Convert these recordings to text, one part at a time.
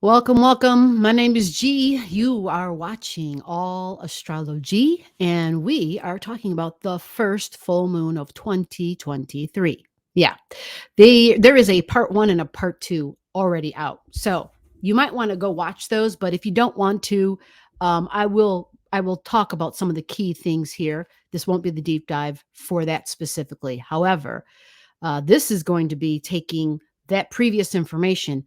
Welcome, welcome. My name is G. You are watching All Astrology, and we are talking about the first full moon of 2023. Yeah, there is a part one and a part two already out, so you might want to go watch those. But if you don't want to, I will talk about some of the key things here. This won't be the deep dive for that specifically. However, this is going to be taking that previous information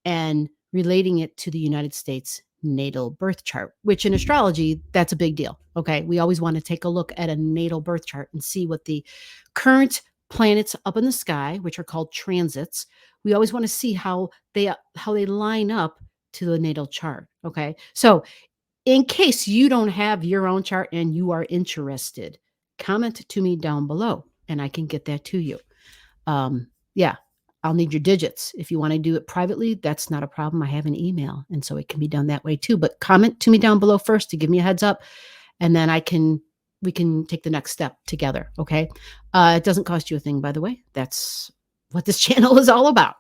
and relating it to the United States natal birth chart, which in astrology, that's a big deal. Okay. We always want to take a look at a natal birth chart and see what the current planets up in the sky, which are called transits, we always want to see how they line up to the natal chart. Okay. So in case you don't have your own chart and you are interested, comment to me down below and I can get that to you. Yeah, I'll need your digits. If you want to do it privately, that's not a problem. I have an email, and so it can be done that way too. But comment to me down below first to give me a heads up, and then we can take the next step together. Okay. It doesn't cost you a thing, by the way. That's what this channel is all about.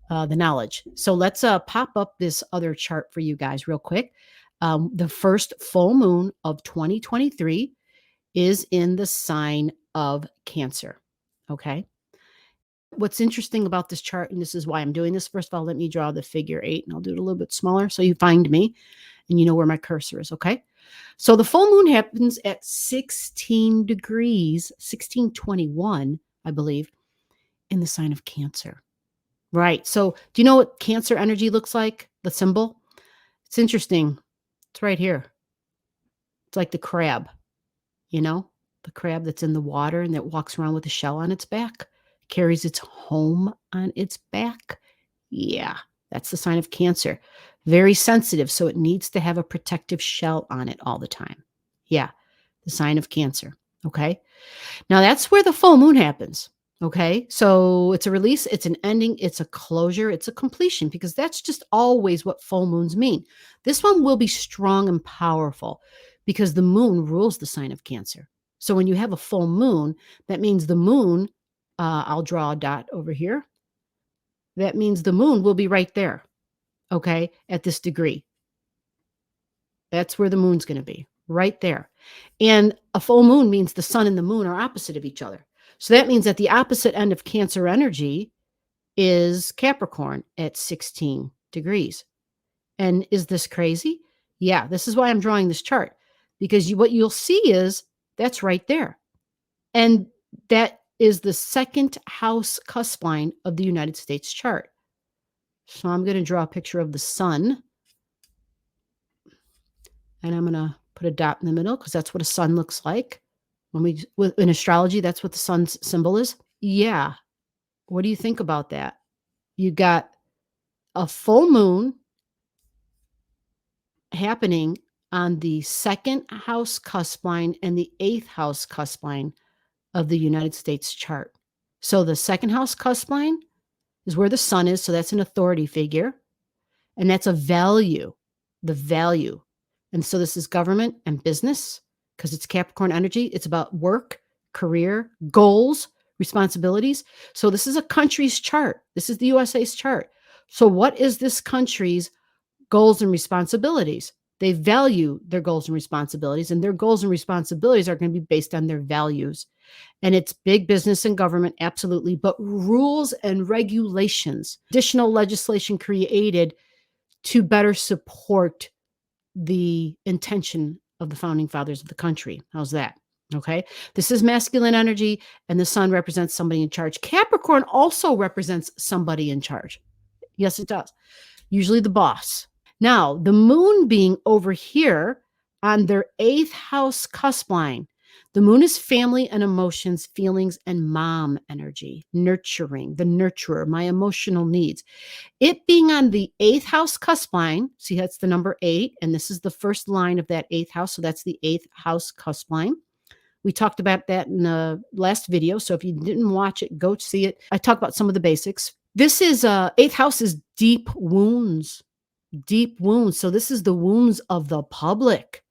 The knowledge. So let's pop up this other chart for you guys real quick. The first full moon of 2023 is in the sign of Cancer. Okay. What's interesting about this chart, and this is why I'm doing this, first of all, let me draw the figure 8, and I'll do it a little bit smaller so you find me and you know where my cursor is, okay? So the full moon happens at 16 degrees, 1621, I believe, in the sign of Cancer. Right. So do you know what Cancer energy looks like? The symbol? It's interesting. It's right here. It's like the crab, the crab that's in the water and that walks around with a shell on its back, carries its home on its back. Yeah, that's the sign of Cancer. Very sensitive, so it needs to have a protective shell on it all the time. Yeah, the sign of Cancer. Okay. Now that's where the full moon happens. Okay. So it's a release, it's an ending, it's a closure, it's a completion, because that's just always what full moons mean. This one will be strong and powerful because the moon rules the sign of Cancer. So when you have a full moon, that means the moon, I'll draw a dot over here. That means the moon will be right there. Okay. At this degree. That's where the moon's going to be, right there. And a full moon means the sun and the moon are opposite of each other. So that means that the opposite end of Cancer energy is Capricorn at 16 degrees. And is this crazy? Yeah, this is why I'm drawing this chart, because what you'll see is that's right there. And that is the second house cusp line of the United States chart. So I'm going to draw a picture of the sun. And I'm going to put a dot in the middle because that's what a sun looks like. In astrology, that's what the sun's symbol is. Yeah. What do you think about that? You got a full moon happening on the second house cusp line and the 8th house cusp line of the United States chart. So the second house cusp line is where the sun is. So that's an authority figure. And that's a value, the value. And so this is government and business because it's Capricorn energy. It's about work, career, goals, responsibilities. So this is a country's chart. This is the USA's chart. So what is this country's goals and responsibilities? They value their goals and responsibilities, and their goals and responsibilities are going to be based on their values. And it's big business and government, absolutely, but rules and regulations, additional legislation created to better support the intention of the founding fathers of the country. How's that? Okay. This is masculine energy, and the sun represents somebody in charge. Capricorn also represents somebody in charge. Yes, it does. Usually the boss. Now, the moon being over here on their 8th house cusp line, the moon is family and emotions, feelings, and mom energy, nurturing, the nurturer, my emotional needs. It being on the 8th house cusp line, see, that's the number 8, and this is the first line of that 8th house, so that's the 8th house cusp line. We talked about that in the last video, so if you didn't watch it, go see it. I talked about some of the basics. This is 8th house is deep wounds. Deep wounds. So this is the wounds of the public.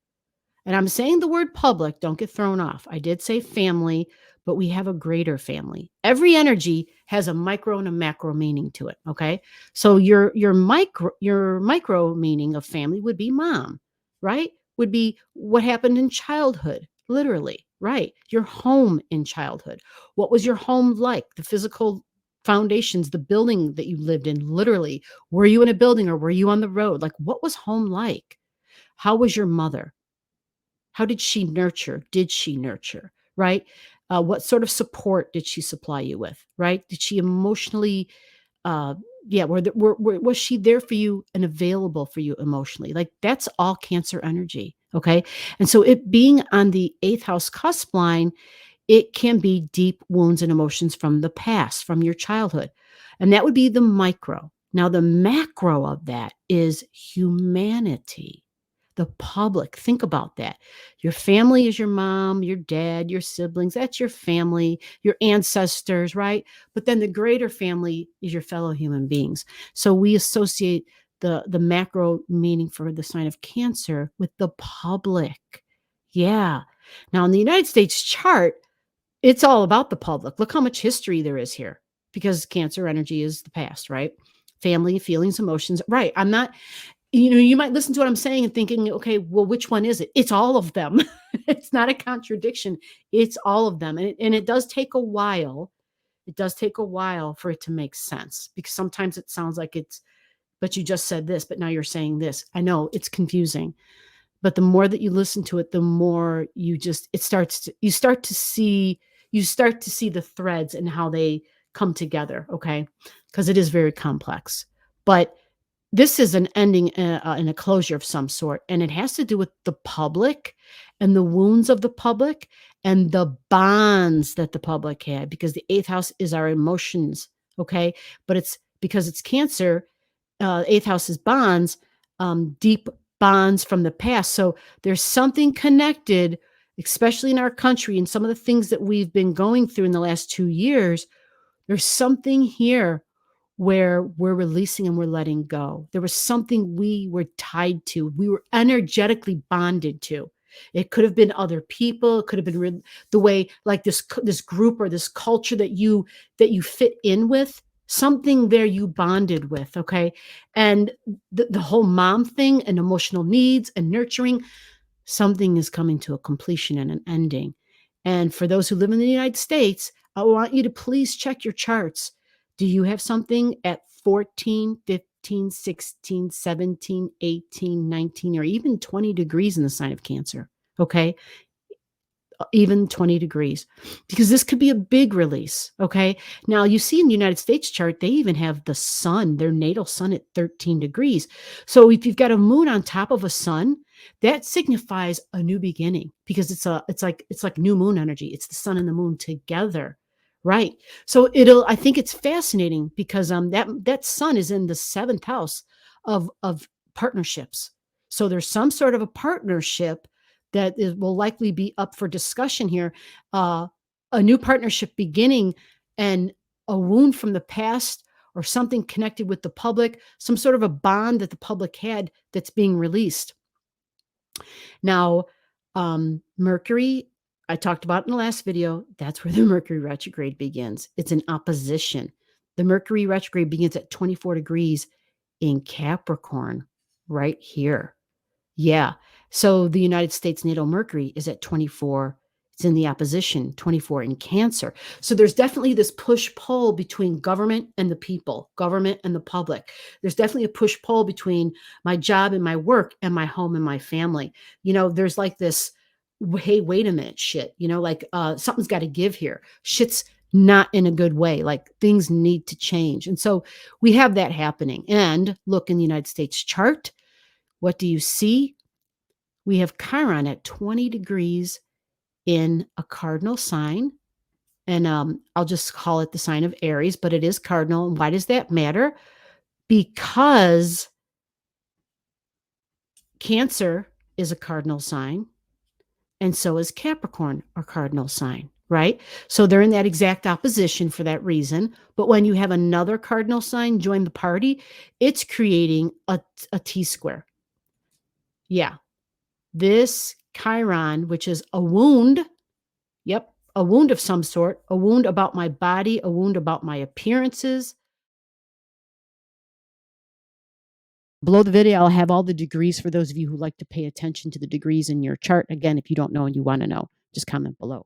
And I'm saying the word public, don't get thrown off. I did say family, but we have a greater family. Every energy has a micro and a macro meaning to it, okay? So your micro meaning of family would be mom, right? Would be what happened in childhood, literally, right? Your home in childhood. What was your home like? The physical foundations, the building that you lived in, literally. Were you in a building or were you on the road? Like, what was home like? How was your mother? How did she nurture? Did she nurture? Right? What sort of support did she supply you with? Right? Did she emotionally, uh, yeah, was she there for you and available for you emotionally? Like, that's all Cancer energy. Okay. And so it being on the eighth house cusp line, it can be deep wounds and emotions from the past, from your childhood. And that would be the micro. Now, the macro of that is humanity, the public. Think about that. Your family is your mom, your dad, your siblings. That's your family, your ancestors, right? But then the greater family is your fellow human beings. So we associate the macro meaning for the sign of Cancer with the public. Yeah. Now, in the United States chart, it's all about the public. Look how much history there is here because Cancer energy is the past, right? Family, feelings, emotions. Right. I'm not, you might listen to what I'm saying and thinking, okay, well, which one is it? It's all of them. It's not a contradiction. It's all of them. And it does take a while. It does take a while for it to make sense because sometimes it sounds like but you just said this, but now you're saying this. I know it's confusing. But the more that you listen to it, the more you start to see the threads and how they come together, okay? Because it is very complex. But this is an ending and a closure of some sort, and it has to do with the public and the wounds of the public and the bonds that the public had, because the eighth house is our emotions, okay? But it's because it's Cancer, eighth house is bonds, deep bonds from the past. So there's something connected, especially in our country and some of the things that we've been going through in the last 2 years. There's something here where we're releasing and we're letting go. There was something we were tied to, we were energetically bonded to. It could have been other people. It could have been the way, like this group or this culture that you fit in with. Something there you bonded with, okay? And the whole mom thing and emotional needs and nurturing, something is coming to a completion and an ending. And for those who live in the United States, I want you to please check your charts. Do you have something at 14, 15, 16, 17, 18, 19, or even 20 degrees in the sign of Cancer? Okay. Even 20 degrees, because this could be a big release. Okay. Now, you see in the United States chart, they even have the sun, their natal sun at 13 degrees. So if you've got a moon on top of a sun, that signifies a new beginning because it's like new moon energy. It's the sun and the moon together. Right. So I think it's fascinating because that sun is in the seventh house of partnerships. So there's some sort of a partnership will likely be up for discussion here. Uh, a new partnership beginning and a wound from the past or something connected with the public, some sort of a bond that the public had that's being released. Now, Mercury, I talked about in the last video, that's where the Mercury retrograde begins. It's an opposition. The Mercury retrograde begins at 24 degrees in Capricorn, right here. Yeah. So the United States natal Mercury is at 24. It's in the opposition, 24 in Cancer. So there's definitely this push-pull between government and the people, government and the public. There's definitely a push-pull between my job and my work and my home and my family. There's like this, hey, wait a minute, shit. Like something's got to give here. Shit's not in a good way. Like things need to change. And so we have that happening. And look in the United States chart. What do you see? We have Chiron at 20 degrees in a cardinal sign. And I'll just call it the sign of Aries, but it is cardinal. And why does that matter? Because Cancer is a cardinal sign, and so is Capricorn, a cardinal sign, right? So they're in that exact opposition for that reason. But when you have another cardinal sign join the party, it's creating a T square. Yeah. This Chiron, which is a wound, yep, a wound of some sort, a wound about my body, a wound about my appearances. Below the video, I'll have all the degrees for those of you who like to pay attention to the degrees in your chart. Again, if you don't know and you want to know, just comment below.